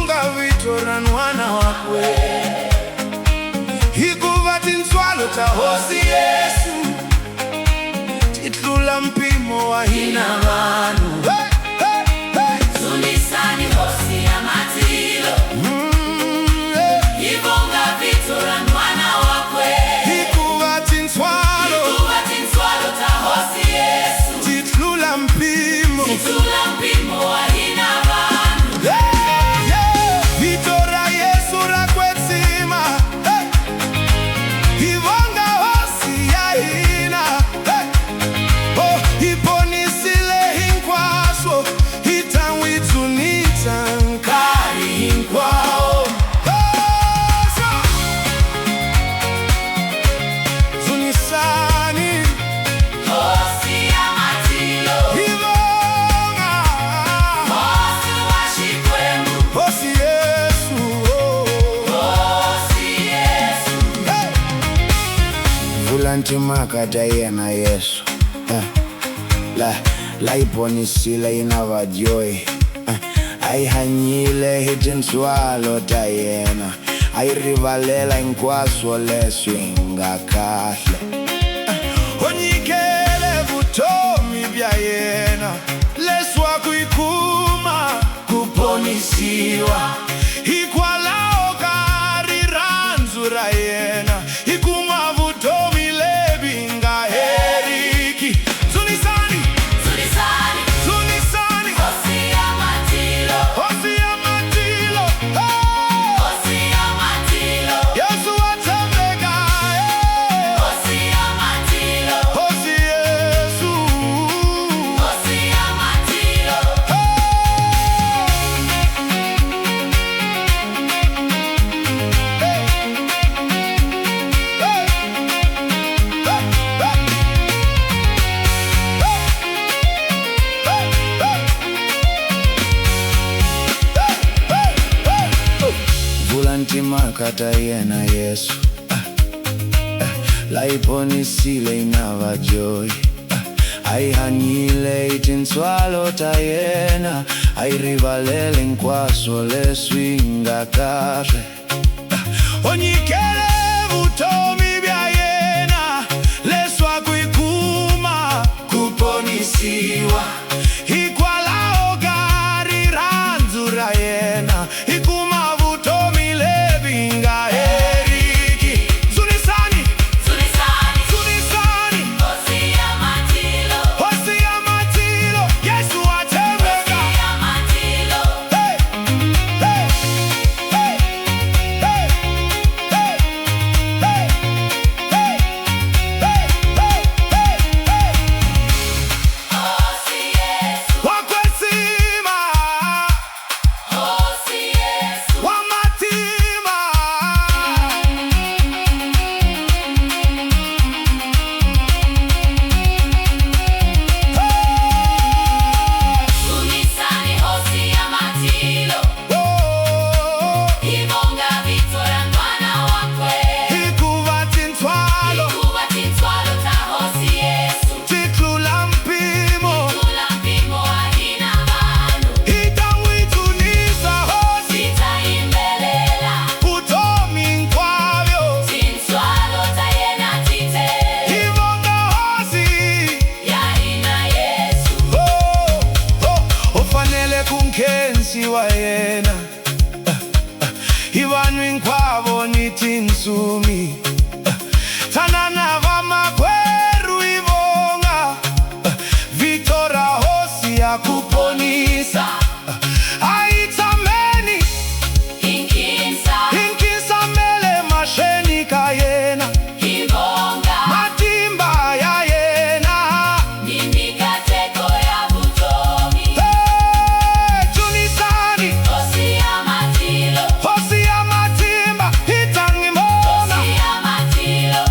Ivonga Victoria mwana wakwe Hikuvati nswalo ta hosi Yesu Titlula mpimo wa hina vanu Zunisani hosi ya matilo Ivonga Victoria mwana wakwe Hikuvati nswalo ta hosi Yesu Titlula mpimo wa hina vanu Victoria Yesu rakwetsima Ivonga hosi ya hina Iponisile hinkwaso Itawitsunita nkari hinkwao Zunisani hosi ya matilo Ivonga hosi wa shikwemu hosi Yesu hosi Yesu Vulantimaka tayena Yesu La iponisile inavajoi Aihanyile hitinswalo tayena Airivalela inkwaso leswinga kahle Onyikele vutomi vya yena Leswa kuikuma kuponisiwa Ikwalao kariranzura yena Ikuma vutomi lebinga heriki Zunisani hosi ya matilo hosi ya matilo hosi ya matilo Yesu atembeka hosi ya matilo hosi Yesu hosi ya matilo Vulantimaka tayena Yesu La iponisile inavajoi Aihanyile itinswalo tayena Airivalele nkwaso leswinga kahle Onyikele vutomi vya yena Leswa kuikuma kuponisiwa Ikwalao kariranzura yena Ikuma vutomi lebinga heriki Zunisani hosi ya matilo hosi ya matilo Yesu atembeka hosi ya matilo Hey! Hey! Hey! Hey! Hey! Hey! Hey! Hey! Hey! hosi Yesu Wakwesima hosi Yesu wamatima Zunisani hosi ya matilo Ivonga Victoria mwana wakwe Ikuvati nswalo Ikuvati nswalo ta hosi Yesu titlula mpimo Tula mpimo wa hina vanu Itawitsunisa hosi Titaimbelela utomi nkwavyo Tinswalo tayena tite Ivonga hosi ya hina Yesu Ufanele kunkensi wa yena Ivanwi nkwavo nitinsumi Tanana vamakweru ivonga Victoria hosi ya kuponisa Aitameni inkisa mele masheni kayena Ivonga Matimba ya yena Nindikateko ya vutomi Zunisani hosi ya matilo hosi ya matimba itangimona hosi ya matilo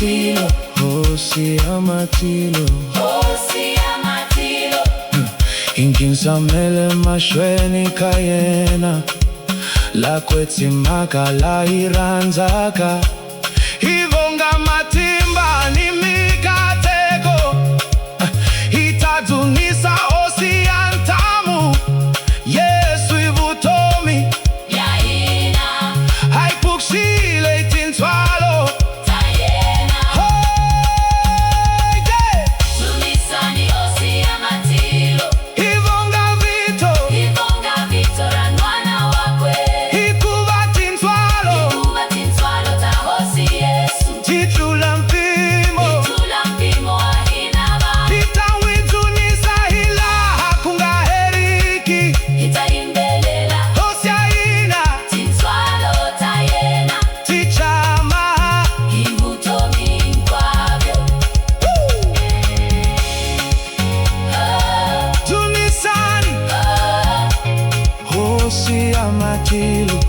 Matilo, Hosea Matilo, Hosea Matilo, inkinsamele mashweni kayena la kwetsimaka la iranzaka ivonga matimba ni mikateko itadunisa Hosea ntamu Yesu ivutomi yaina haipukshile itintswalo tayena. Hey, yeah. Tumisani Hosea Matilo, Ivonga vito ivonga vitora mwana wakwe, ikuva tintswalo kuba tinswalo ta Hosi Yesu, titula mpimo tula mpimo wa hinaba, itawidunisa hilaha kungaheriki itaimbelela Hosea ina tinswalo tayena, tichama ivutomi nkwavyo. tunisani Hosea Matilo